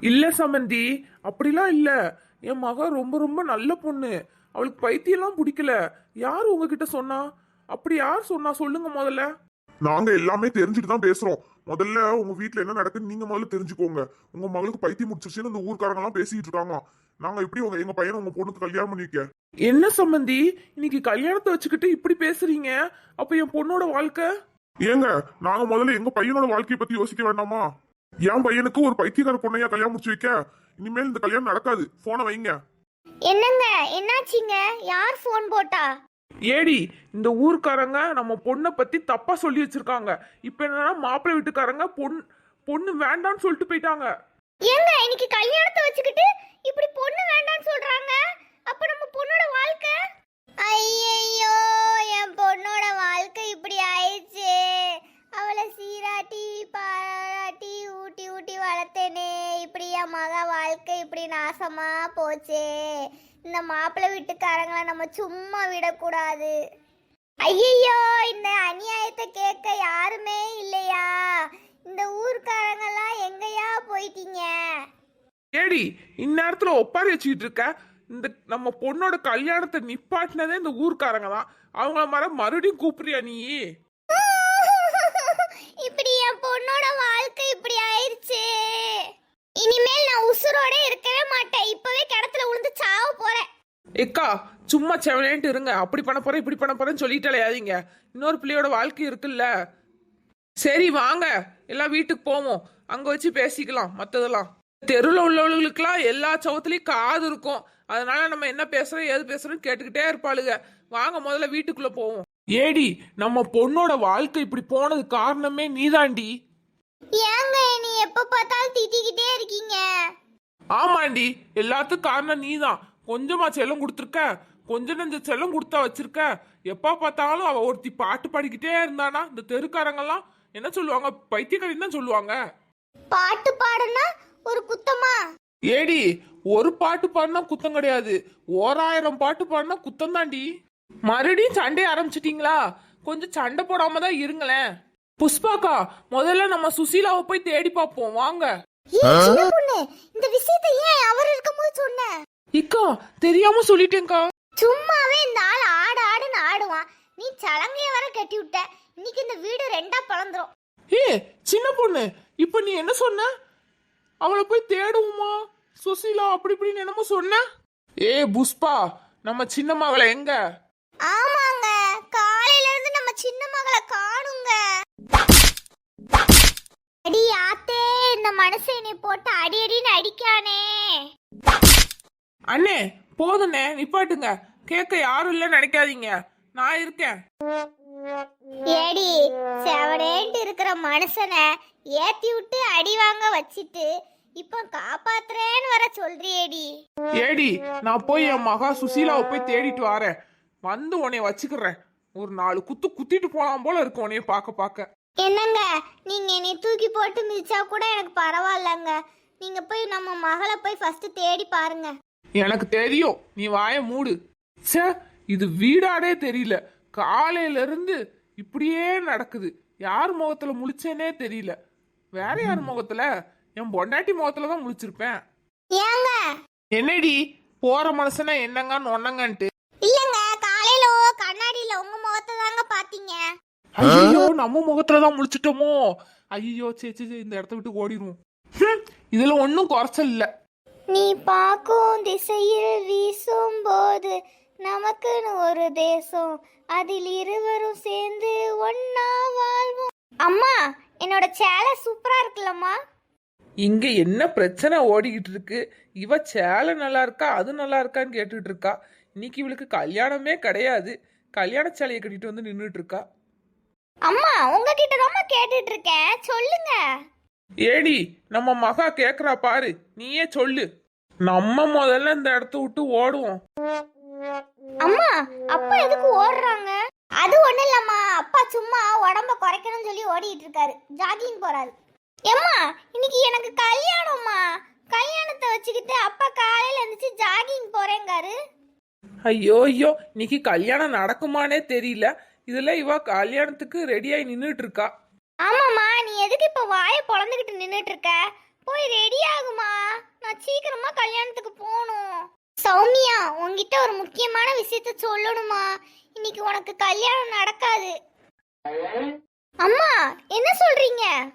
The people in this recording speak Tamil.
இல்ல சமந்தி, அப்படிலாம் இல்ல. என் மக ரொம்ப ரொம்ப நல்ல பொண்ணு. அவளுக்கு பைத்தியம்லாம் பிடிக்கல. யார் உங்ககிட்ட சொன்னா? அப்படி யார் சொன்னா சொல்லுங்க முதல்ல. நாங்க எல்லாமே தெரிஞ்சுட்டு தான் பேசுறோம். முதல்ல உங்க வீட்ல என்ன நடக்குன்னு நீங்க முதல்ல தெரிஞ்சுக்கோங்க. உங்க மகளுக்கு பைத்தியம் முடிச்சிருச்சுன்னு இந்த ஊர்க்காரங்க எல்லாம் பேசிட்டு இருக்காங்க. நாங்க எப்படி எங்க பையனை உங்க பொண்ணுக்கு கல்யாணம் பண்ணி வைக்க? என்ன சம்பந்தி, இன்னைக்கு கல்யாணத்தை வச்சுக்கிட்டு இப்படி பேசுறீங்க? அப்ப என் பொண்ணோட வாழ்க்கை? ஏங்க, நாங்க முதல்ல எங்க பையனோட வாழ்க்கையை பத்தி யோசிக்க வேண்டாமா? என் பையனுக்கு ஒரு பைத்தியக்கார பொண்ணையா கல்யாணம் முடிச்சு வைக்க? இனிமேல் இந்த கல்யாணம் நடக்காது. போனை வைங்க. என்னங்க என்னாச்சுங்க? யார் ஃபோன் போட்டா? ஏடி, இந்த ஊர்க்காரங்க நம்ம பொண்ணை பத்தி தப்பா சொல்லி வச்சிருக்காங்க. இப்ப என்னன்னா மாப்பிள்ளை வீட்டுக்காரங்க பொண்ணு வேண்டான்னு சொல்லிட்டு போயிட்டாங்க. ஏங்க இன்னைக்கு கல்யாணத்தை வச்சுக்கிட்டு இப்படி பொண்ணு வேண்டாம்னு சொல்றாங்க? அப்ப நம்ம பொண்ணோட வாழ்க்கை? ஐயோ, என் பொண்ணோட வாழ்க்கை இப்படி ஆயிடுச்சு. அவளை சீராட்டி பாராட்டி ஊட்டி ஊட்டி வளர்த்தேனே, இப்படி என் மக வாழ்க்கை இப்படி நாசமா போச்சே. இந்த மாப்பிள்ளை வீட்டுக்காரங்களை நம்ம சும்மா விடக்கூடாது. ஐயோ, இந்த அநியாயத்தை கேட்க யாருமே இல்லையா? இந்த ஊர்க்காரங்கெல்லாம் எங்கயா போயிட்டீங்க? ஏடி, இந்நேரத்துல ஒப்பாரி வச்சுக்கிட்டு இருக்க? இந்த நம்ம பொண்ணோட கல்யாணத்தை நிப்பாட்டினதே இந்த ஊர்க்காரங்க தான். அவங்கள மறுபடியும் கூப்பிடுறியா நீ? இப்படி என் பொண்ணோட வாழ்க்கை இப்படி ஆயிருச்சு. இனிமேல் நான் உசுரோட இருக்கவே மாட்டேன். இப்பவே கிணத்துல விழுந்து சாவ போறேன். ஏக்கா, சும்மா செவனேன்ட்டு இருங்க. அப்படி பண்ண போறேன் இப்படி பண்ண போறேன்னு சொல்லிட்டாலையாதீங்க. இன்னொரு பிள்ளையோட வாழ்க்கை இருக்குல்ல. சரி வாங்க, எல்லாம் வீட்டுக்கு போவோம். அங்க வச்சு பேசிக்கலாம் மத்ததெல்லாம். தெருவில் உள்ளவர்களுக்கெல்லாம் எல்லா சவத்துலயும் காது இருக்கும். அதனால நம்ம என்ன பேசுறோம் ஏது பேசுறோம் கேட்டுக்கிட்டே இருப்பாளுங்க. வாங்க முதல்ல வீட்டுக்குள்ள போவோம். ஏடி, நம்ம பொண்ணோட வாழ்க்கை இப்படி போனது காரணமே நீதாண்டி. ஏங்க நீ எப்ப பார்த்தாலும் திட்டிக்கிட்டே இருக்கீங்க? ஆமாண்டி, எல்லாத்துக்கும் காரணம் நீதான். கொஞ்சமா செல்லம் கொடுத்துருக்க, கொஞ்ச நெஞ்ச செல்லம் கொடுத்தா வச்சிருக்க. எப்ப பார்த்தாலும் அவ ஒருத்தி பாட்டு பாடிக்கிட்டே இருந்தானா இந்த தெருக்காரங்கெல்லாம் என்ன சொல்லுவாங்க? பைத்தியக்காரின்னு தான் சொல்லுவாங்க. பாட்டு பாடுனா ஒரு குத்தமா? ஏடி, ஒரு பாட்டு பாடினா குத்தம் கிடையாது. 1000 பாட்டு பாடினா குத்தம் தாண்டி. மறுபடியும் சண்டை ஆரம்பிச்சிட்டீங்களா? கொஞ்சம் சண்டை போடாம தான் இருங்களேன். புஷ்பாக்கா, முதல்ல நம்ம சுசீலாவை போய் தேடி பார்ப்போம் வாங்க. சின்ன பொண்ணு, இந்த விஷயத்தை ஏன் அவர் இருக்கும்போது சொன்ன? இக்கா, தெரியாம சொல்லிட்டேன்க்கா. சும்மாவே இந்த ஆள் ஆடு ஆடுன்னு ஆடுவான். நீ சலங்கைய வர கட்டி விட்ட. இன்னைக்கு இந்த வீடு ரெண்டா பழந்துரும். ஏ சின்ன பொண்ணு, இப்ப நீ என்ன சொன்ன? அவளை போய் தேடுவோமா சுசீலா அப்படி இப்படின்னு என்னமோ சொன்ன. ஏ புஷ்பா, நம்ம சின்ன மகளை எங்க? ஆமாங்க, காலையில இருந்து நம்ம சின்ன மகளை காணுங்க. அடி ஆத்தே, இந்த மனுஷனை போட்டு அடி அடின்னு அடிக்கானே. அண்ணே போதுண்ணே, நிப்பாட்டுங்க. கேட்க யாரும் இல்ல நினைக்காதீங்க, நான் இருக்கேன். ஏடி, செவனேன்ட்டு இருக்கிற மனுஷனை ஏத்தி விட்டு அடி வாங்க வச்சிட்டு இப்ப காப்பாத்துறேன்னு வர சொல்றியேடி. ஏடி, நான் போய் என் மகா சுசீலாவை போய் தேடிட்டு வரேன். வந்து உன்னைய வச்சுக்கிறேன். ஒரு 4 குத்து குத்திட்டு போலாம் போல இருக்கு உன்னைய பார்க்க பார்க்க. என்னங்க, நீங்க என்னை தூக்கி போட்டு மிதிச்சா கூட எனக்கு பரவாயில்லங்க. நீங்க போய் நம்ம மகளை போய் ஃபர்ஸ்ட் தேடி பாருங்க. எனக்கு தெரியும், நீ வாய மூடு. சே, இது வீடாடே தெரியல. காலையில இருந்து இப்படியே நடக்குது. யார் முகத்துல முழிச்சேனே தெரியல. வேற யார் முகத்துல? என் பொண்டாட்டி முகத்துல தான் முழிச்சிருப்பேன். ஏங்க என்னடி போற மனுஷனா என்னங்கன்னு ஒன்னங்கன்ட்டு? இல்லங்க, காலையில கண்ணாடியில உங்க முகத்தை தாங்க பாத்தீங்க. ஐயோ, நம்ம முகத்துல தான் முழிச்சிட்டோமோ? ஐயோ, சே இந்த இடத்த விட்டு ஓடிடுவோம். இதுல ஒன்னும் குறைச்சல் இல்ல. நீ பார்க்கும் திசையில் வீசும் போது நமக்குன்னு ஒரு தேசம், அதில் இருவரும் சேர்ந்து ஒன்னா வாழ்வோம். அம்மா, என்னோட சேலை சூப்பரா இருக்குல்லம்மா. இங்க என்ன பிரச்சனை ஓடிக்கிட்டு இருக்கு? இவ சேலை நல்லா இருக்கா அது நல்லா இருக்கான்னு கேட்டுட்டு இருக்கா. இன்னைக்கு இவளுக்கு கல்யாணமே கிடையாது. கல்யாண சேலையை கட்டிட்டு வந்து நின்றுட்டு இருக்கா. அம்மா, உங்ககிட்ட தான் கேட்டுட்டு இருக்கேன், சொல்லுங்க. ஏடி, நம்ம மகா கேக்குறா பாரு, நீயே சொல்லு. நம்ம முதல்ல இந்த இடத்த விட்டு ஓடுவோம். அம்மா, அப்பா எதுக்கு ஓடுறாங்க? அது ஒண்ணு இல்லம்மா, அப்பா சும்மா உடம்ப குறைக்கணும்னு சொல்லி ஓடிட்டு இருக்காரு, ஜாகிங் போறாரு. ஏம்மா, இன்னைக்கு எனக்கு கல்யாணம்மா. கல்யாணத்தை வச்சுக்கிட்டு அப்பா காலையில எழுந்துச்சு ஜாகிங் போறேங்காரு. ஐயோ, இன்னைக்கு கல்யாணம் நடக்குமானே தெரியல. இதுல இவ கல்யாணத்துக்கு ரெடியாகி நின்றுட்டு இருக்கா. ஆமாம்மா, நீ எதுக்கு இப்ப வாயை பொளந்துக்கிட்டு நின்னுட்டு இருக்க? போய் ரெடி ஆகுமா. உன்கிட்ட ஒரு முக்கியமான விஷயத்த சொல்லணுமா? இன்னைக்கு உனக்கு கல்யாணம் நடக்காது. அம்மா, என்ன சொல்றீங்க?